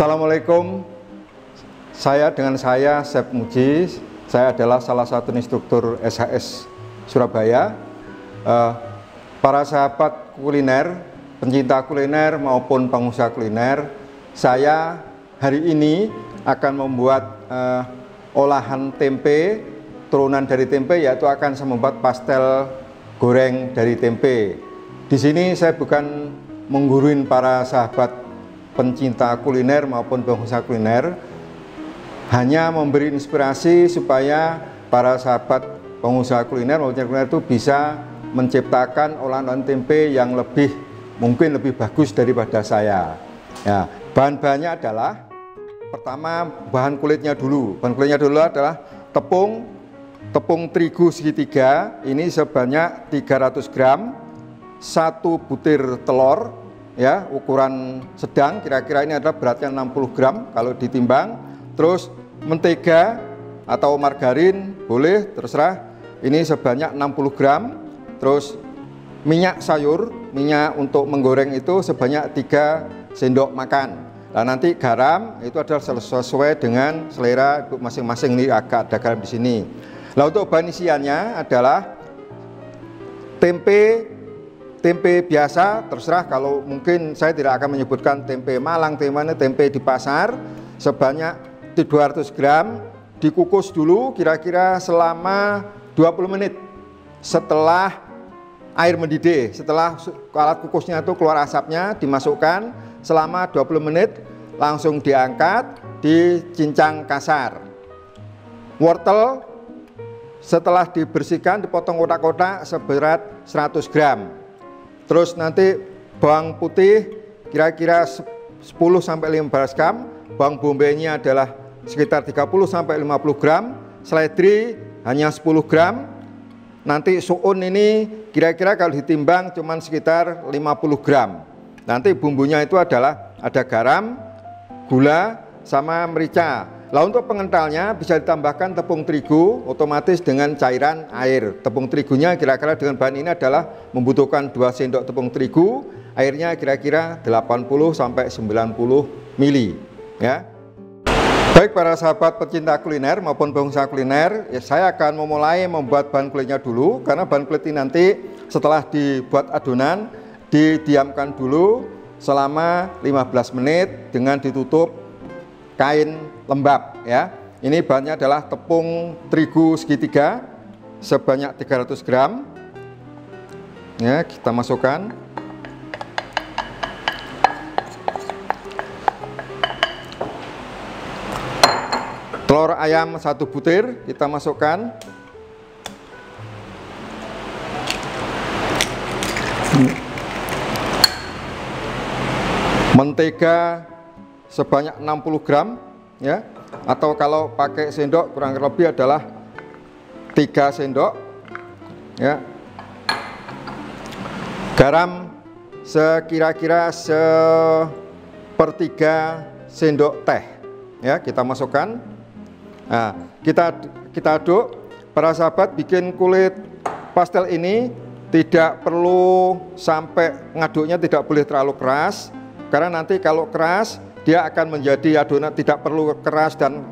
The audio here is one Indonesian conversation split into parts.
Assalamualaikum. Dengan saya Chef Muji. Saya adalah salah satu instruktur SHS Surabaya. Para sahabat kuliner, pencinta kuliner maupun pengusaha kuliner, saya hari ini akan membuat olahan tempe, turunan dari tempe, yaitu akan saya membuat pastel goreng dari tempe. Di sini saya bukan mengguruin para sahabat pencinta kuliner maupun pengusaha kuliner, hanya memberi inspirasi supaya para sahabat pengusaha kuliner maupun kuliner itu bisa menciptakan olahan tempe yang mungkin lebih bagus daripada saya. Ya, bahan-bahannya adalah, pertama bahan kulitnya dulu. Bahan kulitnya dulu adalah tepung terigu segitiga, ini sebanyak 300 gram, 1 butir telur, ya, ukuran sedang, kira-kira ini adalah beratnya 60 gram kalau ditimbang. Terus mentega atau margarin boleh, terserah, ini sebanyak 60 gram. Terus minyak sayur, minyak untuk menggoreng itu sebanyak 3 sendok makan. Nah, nanti garam itu adalah sesuai dengan selera masing-masing, ini agak ada garam di sini. Nah, untuk bahan isiannya adalah tempe biasa, terserah, kalau mungkin saya tidak akan menyebutkan tempe Malang, tempe di pasar, sebanyak 200 gram, dikukus dulu kira-kira selama 20 menit setelah air mendidih. Setelah alat kukusnya itu keluar asapnya, dimasukkan selama 20 menit, langsung diangkat, dicincang kasar. Wortel setelah dibersihkan, dipotong kotak-kotak seberat 100 gram. Terus nanti bawang putih kira-kira 10-15 gram, bawang bombaynya adalah sekitar 30-50 gram, seledri hanya 10 gram. Nanti suun ini kira-kira kalau ditimbang cuman sekitar 50 gram. Nanti bumbunya itu adalah ada garam, gula, sama merica. Lah, untuk pengentalnya bisa ditambahkan tepung terigu otomatis dengan cairan air. Tepung terigunya kira-kira dengan bahan ini adalah membutuhkan 2 sendok tepung terigu, airnya kira-kira 80-90 mili, ya. Baik para sahabat pecinta kuliner maupun pengusaha kuliner, ya, saya akan memulai membuat bahan kulitnya dulu, karena bahan kulit ini nanti setelah dibuat adonan didiamkan dulu selama 15 menit dengan ditutup kain lembab, ya. Ini bahannya adalah tepung terigu segitiga sebanyak 300 gram. Ya, kita masukkan. Telur ayam 1 butir kita masukkan. Mentega sebanyak 60 gram, ya, atau kalau pakai sendok kurang lebih adalah 3 sendok, ya. Garam sekira-kira 1/3 sendok teh, ya, kita masukkan. Nah, kita aduk. Para sahabat, bikin kulit pastel ini tidak perlu sampai ngaduknya, tidak boleh terlalu keras, karena nanti kalau keras dia akan menjadi adonan, tidak perlu keras dan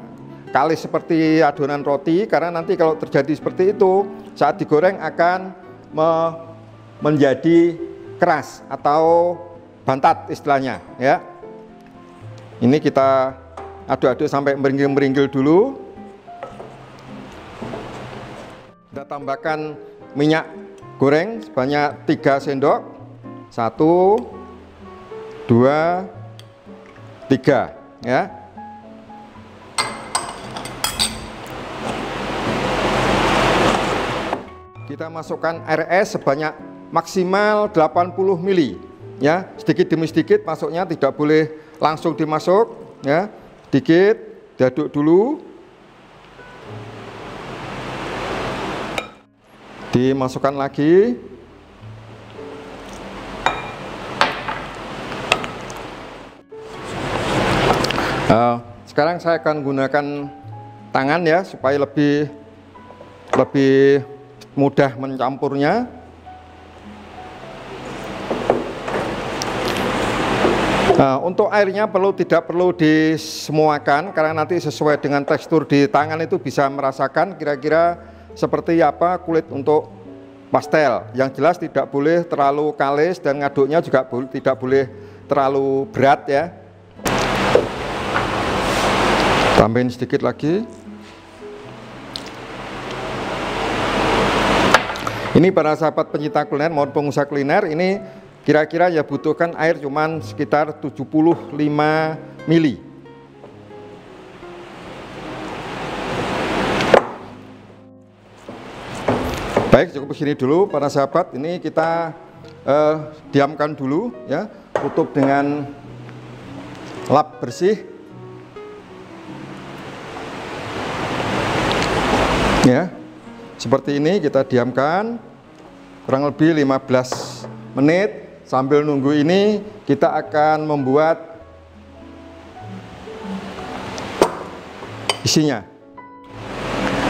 kalis seperti adonan roti, karena nanti kalau terjadi seperti itu saat digoreng akan menjadi keras atau bantat istilahnya, ya. Ini kita aduk-aduk sampai meringil-meringil dulu. Kita tambahkan minyak goreng sebanyak 3 sendok. 1, 2, 3, ya. Kita masukkan air es sebanyak maksimal 80 mili, ya. Sedikit demi sedikit masuknya, tidak boleh langsung dimasuk, ya. Sedikit diaduk dulu. Dimasukkan lagi. Sekarang saya akan gunakan tangan, ya, supaya lebih mudah mencampurnya. Nah, untuk airnya tidak perlu disemuakan karena nanti sesuai dengan tekstur di tangan itu bisa merasakan kira-kira seperti apa kulit untuk pastel. Yang jelas tidak boleh terlalu kalis dan ngaduknya juga tidak boleh terlalu berat ya. Tambahin sedikit lagi. Ini para sahabat pencinta kuliner maupun pengusaha kuliner, ini kira-kira ya butuhkan air cuman sekitar 75 mili. Baik, cukup segini dulu para sahabat. Ini kita diamkan dulu ya, tutup dengan lap bersih ya. Seperti ini kita diamkan kurang lebih 15 menit. Sambil nunggu ini kita akan membuat isinya.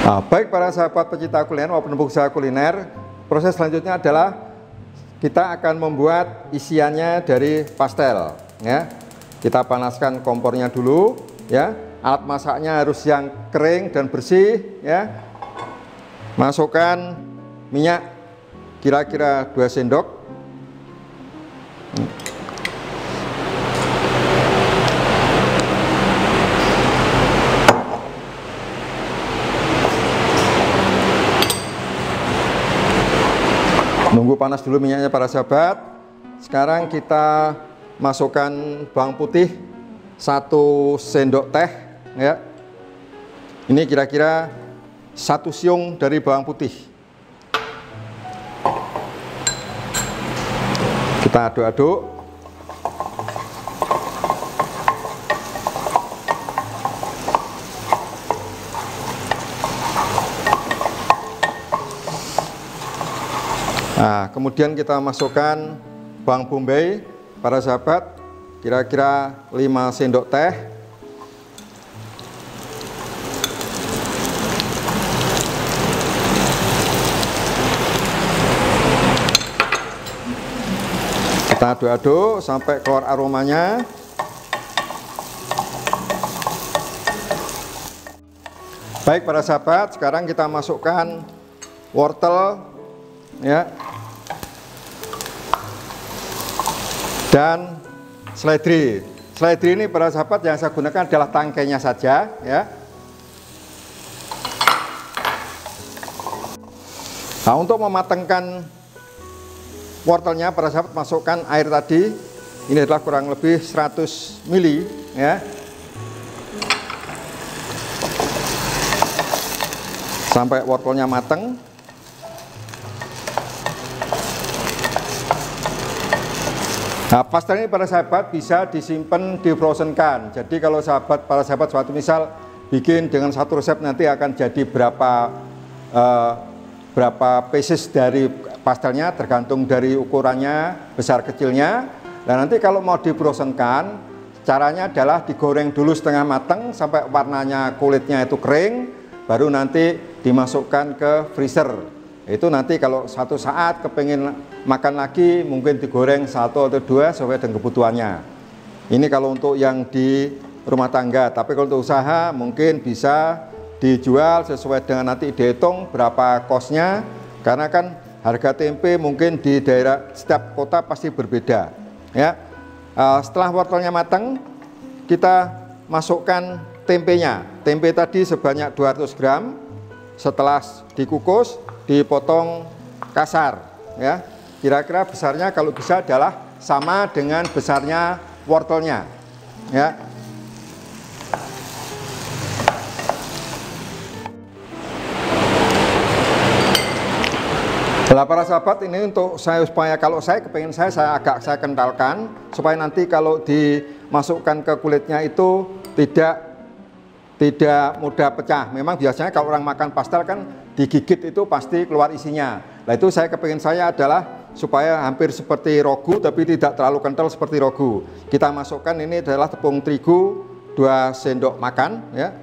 Nah, baik para sahabat pecinta kuliner maupun pengusaha kuliner, proses selanjutnya adalah kita akan membuat isiannya dari pastel ya. Kita panaskan kompornya dulu ya. Alat masaknya harus yang kering dan bersih ya. Masukkan minyak kira-kira 2 sendok. Nunggu panas dulu minyaknya para sahabat. Sekarang kita masukkan bawang putih 1 sendok teh ya. Ini kira-kira 1 siung dari bawang putih. Kita aduk-aduk. Nah, kemudian kita masukkan bawang bombay para sahabat, kira-kira 5 sendok teh. Kita aduk-aduk sampai keluar aromanya. Baik para sahabat, sekarang kita masukkan wortel ya, dan seledri. Seledri ini para sahabat yang saya gunakan adalah tangkainya saja ya. Nah, untuk mematangkan wortelnya para sahabat, masukkan air tadi. Ini adalah kurang lebih 100 mili ya. Sampai wortelnya matang. Nah, pastel ini para sahabat bisa disimpan di frozen kan. Jadi kalau para sahabat suatu misal bikin dengan satu resep nanti akan jadi berapa pieces dari pastelnya, tergantung dari ukurannya besar kecilnya. Dan nanti kalau mau di frozen kan, caranya adalah digoreng dulu setengah matang sampai warnanya kulitnya itu kering, baru nanti dimasukkan ke freezer. Itu nanti kalau satu saat kepengen makan lagi, mungkin digoreng 1 atau 2 sesuai dengan kebutuhannya. Ini kalau untuk yang di rumah tangga. Tapi kalau untuk usaha mungkin bisa dijual sesuai dengan nanti dihitung berapa kosnya, karena kan harga tempe mungkin di daerah setiap kota pasti berbeda ya. Setelah wortelnya matang, kita masukkan tempenya. Tempe tadi sebanyak 200 gram. Setelah dikukus, dipotong kasar ya. Kira-kira besarnya kalau bisa adalah sama dengan besarnya wortelnya ya. Nah, para sahabat, ini untuk saya supaya kalau saya kepengen saya kentalkan supaya nanti kalau dimasukkan ke kulitnya itu tidak mudah pecah. Memang biasanya kalau orang makan pastel kan digigit itu pasti keluar isinya. Nah, itu saya kepengen saya adalah supaya hampir seperti rogu tapi tidak terlalu kental seperti rogu. Kita masukkan ini adalah tepung terigu 2 sendok makan ya.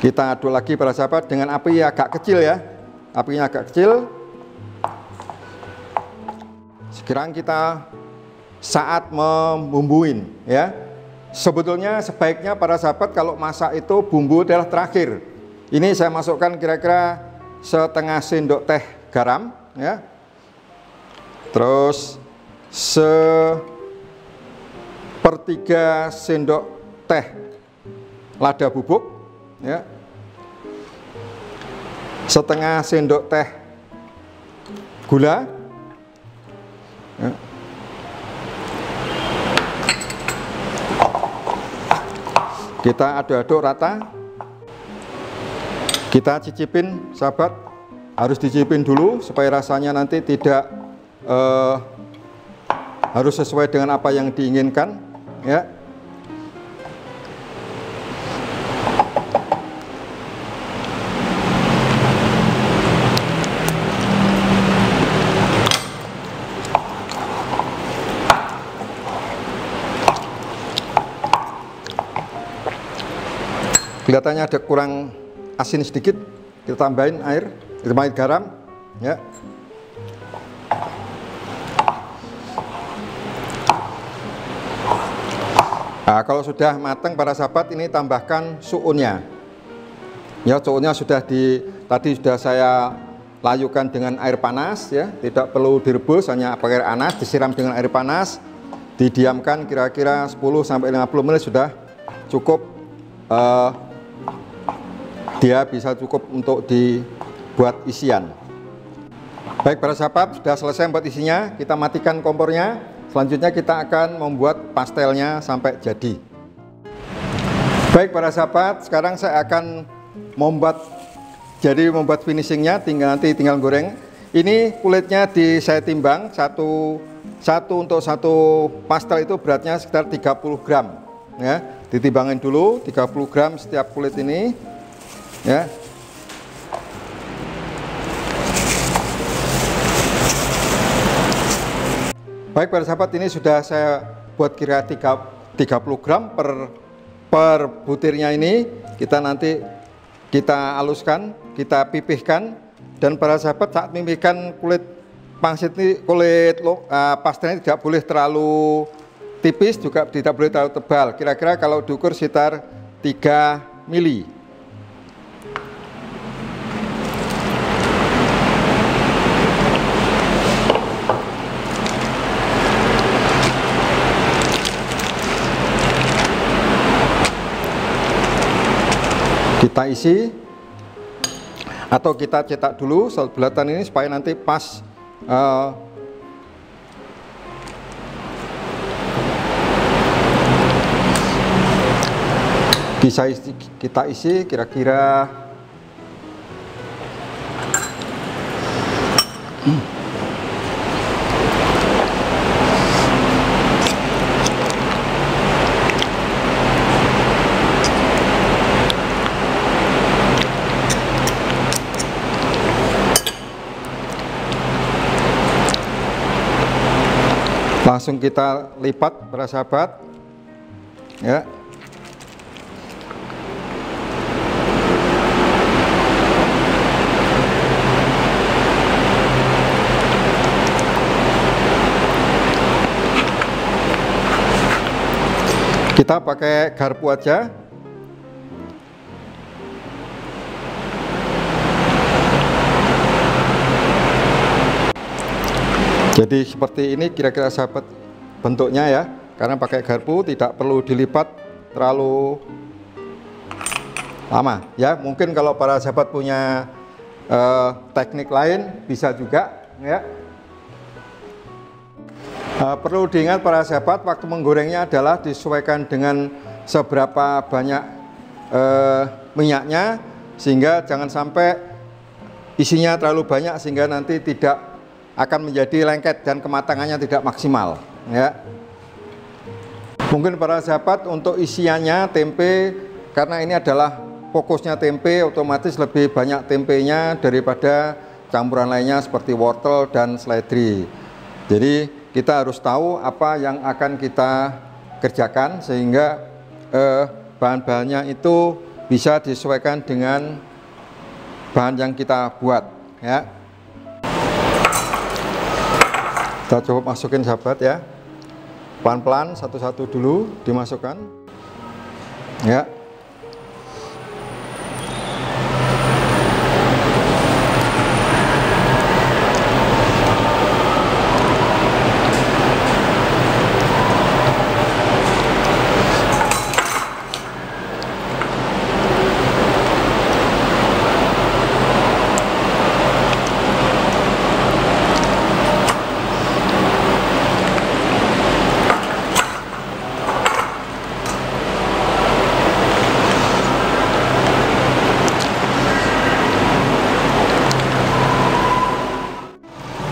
Kita aduk lagi para sahabat dengan api agak kecil ya. Apinya agak kecil. sekarang kita saat membumbuin ya. Sebetulnya sebaiknya para sahabat kalau masak itu bumbu adalah terakhir. Ini saya masukkan kira-kira setengah sendok teh garam ya. Terus sepertiga sendok teh lada bubuk ya. Setengah sendok teh gula ya. Kita aduk-aduk rata. Kita cicipin sahabat, harus dicicipin dulu supaya rasanya nanti tidak harus sesuai dengan apa yang diinginkan ya. Kelihatannya ada kurang asin sedikit, kita tambahin air, kita tambahin garam ya. Nah, kalau sudah matang para sahabat, ini tambahkan suunnya ya. Suunnya sudah tadi sudah saya layukan dengan air panas ya, tidak perlu direbus, hanya pakai air panas, disiram dengan air panas, didiamkan kira-kira 10-50 menit sudah cukup. Dia bisa cukup untuk dibuat isian. Baik para sahabat, sudah selesai buat isinya, kita matikan kompornya. Selanjutnya kita akan membuat pastelnya sampai jadi. Baik para sahabat, sekarang saya akan membuat finishingnya, tinggal goreng. Ini kulitnya saya timbang, satu untuk satu pastel itu beratnya sekitar 30 gram ya. Ditimbangin dulu 30 gram setiap kulit ini ya. Baik para sahabat, ini sudah saya buat kira 30 gram per butirnya. Ini kita nanti kita haluskan, kita pipihkan, dan para sahabat saat memipihkan kulit pangsit ini, pastelnya tidak boleh terlalu tipis, juga tidak boleh terlalu tebal. Kira-kira kalau diukur sekitar 3 mili. Kita isi atau kita cetak dulu bulatan ini supaya nanti pas bisa kita isi kira-kira langsung kita lipat para sahabat ya. Kita pakai garpu aja. Jadi seperti ini kira-kira sahabat bentuknya ya, karena pakai garpu tidak perlu dilipat terlalu lama ya. Mungkin kalau para sahabat punya teknik lain bisa juga ya. Perlu diingat para sahabat, waktu menggorengnya adalah disesuaikan dengan seberapa banyak minyaknya, sehingga jangan sampai isinya terlalu banyak sehingga nanti tidak akan menjadi lengket dan kematangannya tidak maksimal ya. Mungkin para sahabat untuk isiannya tempe, karena ini adalah fokusnya tempe, otomatis lebih banyak tempenya daripada campuran lainnya seperti wortel dan seledri. Jadi kita harus tahu apa yang akan kita kerjakan sehingga bahan-bahannya itu bisa disesuaikan dengan bahan yang kita buat ya. Kita coba masukin sahabat ya, pelan-pelan satu-satu dulu dimasukkan ya.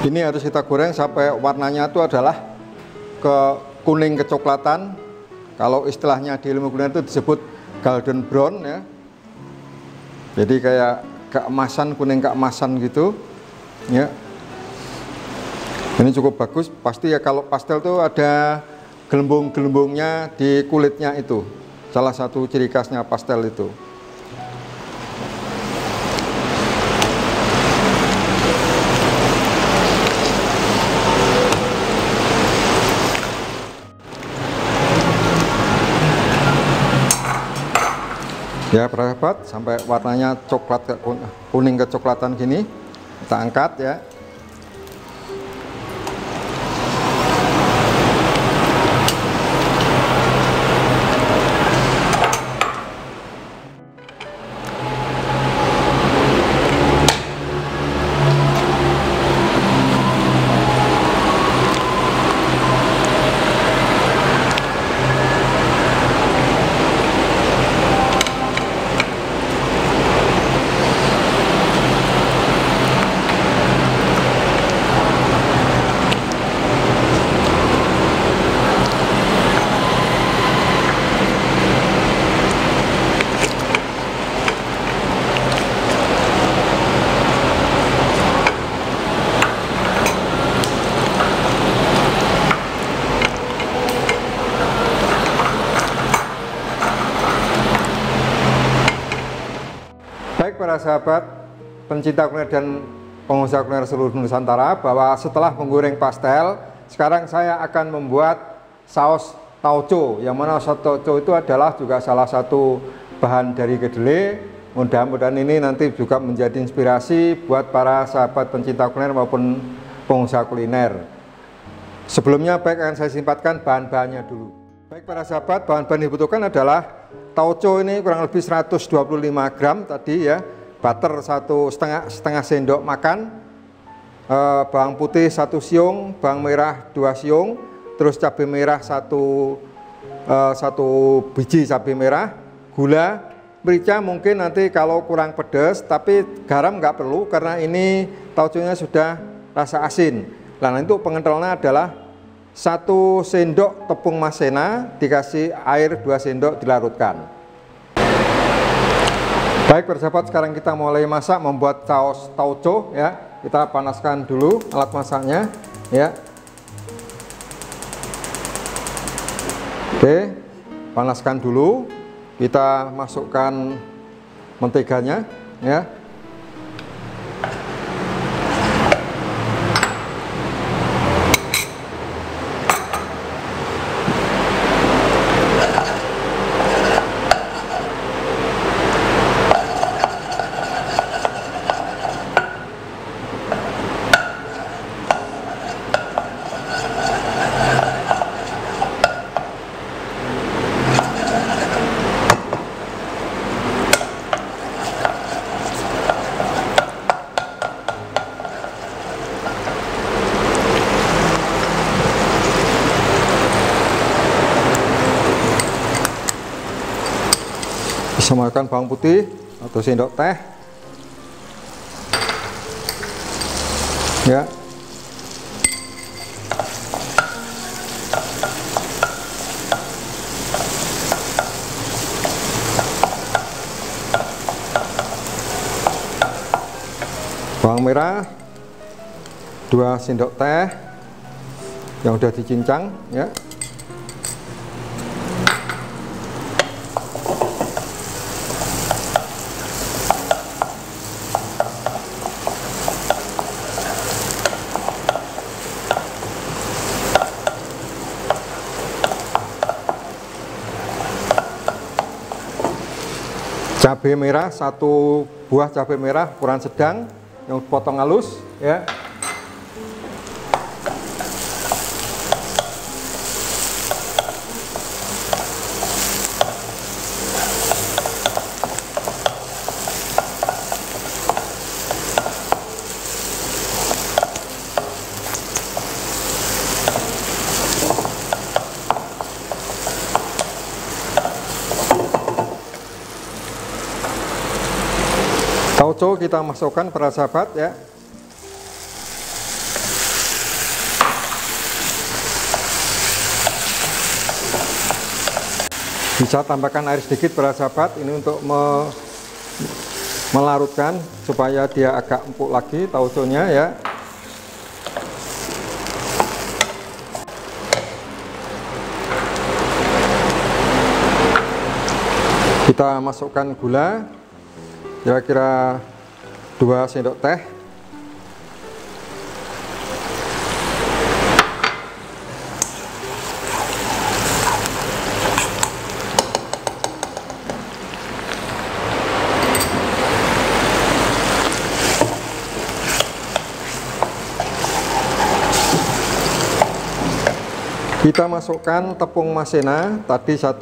Ini harus kita goreng sampai warnanya itu adalah ke kuning kecoklatan. Kalau istilahnya di ilmu kuliner itu disebut golden brown ya. Jadi kayak keemasan, kuning keemasan gitu ya. Ini cukup bagus. Pasti ya kalau pastel itu ada gelembung-gelembungnya di kulitnya itu. Salah satu ciri khasnya pastel itu. Ya persahabat, sampai warnanya coklat kuning kecoklatan gini, kita angkat ya. Baik para sahabat pencinta kuliner dan pengusaha kuliner seluruh Nusantara, bahwa setelah menggoreng pastel, sekarang saya akan membuat saus tauco, yang mana saus tauco itu adalah juga salah satu bahan dari kedelai. Mudah-mudahan ini nanti juga menjadi inspirasi buat para sahabat pencinta kuliner maupun pengusaha kuliner. Sebelumnya baik akan saya simpatkan bahan-bahannya dulu. Baik para sahabat, bahan-bahan yang dibutuhkan adalah tauco ini kurang lebih 125 gram tadi ya, butter setengah sendok makan, bawang putih 1 siung, bawang merah 2 siung, terus cabai merah 1 biji cabai merah, gula, merica mungkin nanti kalau kurang pedas, tapi garam nggak perlu karena ini tauconya sudah rasa asin. Nah itu pengentalnya adalah 1 sendok tepung maizena dikasih air 2 sendok dilarutkan. Baik persahabat, sekarang kita mulai masak membuat saus tauco ya. Kita panaskan dulu alat masaknya ya. Oke, panaskan dulu. Kita masukkan menteganya ya. Masukkan bawang putih 1 sendok teh ya. Bawang merah 2 sendok teh yang udah dicincang ya. Cabai merah, 1 buah cabai merah ukuran sedang yang potong halus ya. Tauco kita masukkan para sahabat ya. Bisa tambahkan air sedikit para sahabat ini untuk melarutkan supaya dia agak empuk lagi tauconya ya. Kita masukkan gula kira-kira 2 sendok teh. Kita masukkan tepung maizena tadi 1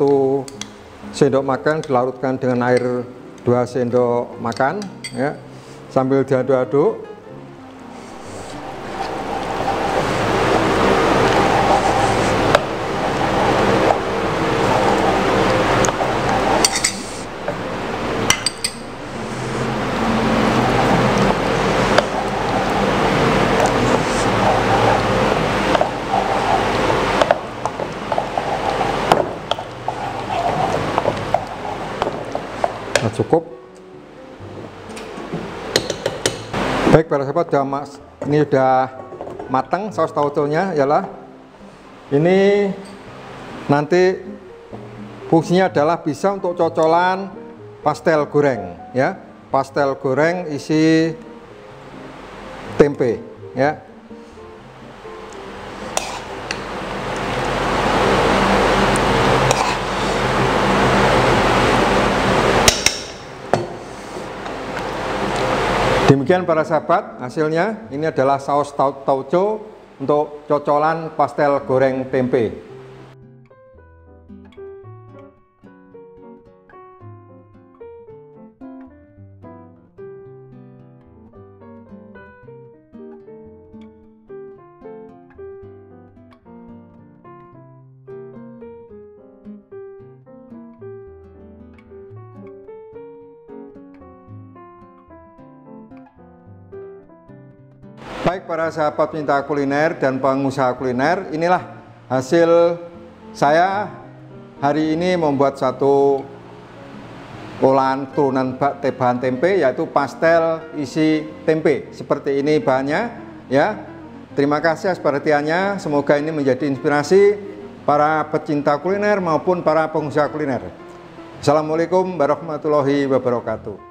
sendok makan dilarutkan dengan air 2 sendok makan ya, sambil diaduk-aduk. Nah, cukup. Baik para sahabat, ini sudah matang saus tauconya yalah. Ini nanti fungsinya adalah bisa untuk cocolan pastel goreng ya, pastel goreng isi tempe ya. Demikian para sahabat, hasilnya ini adalah saus tauco untuk cocolan pastel goreng tempe. Baik para sahabat pencinta kuliner dan pengusaha kuliner, inilah hasil saya hari ini membuat satu olahan turunan bahan tempe, yaitu pastel isi tempe. Seperti ini bahannya ya. Terima kasih atas perhatiannya, semoga ini menjadi inspirasi para pecinta kuliner maupun para pengusaha kuliner. Assalamualaikum warahmatullahi wabarakatuh.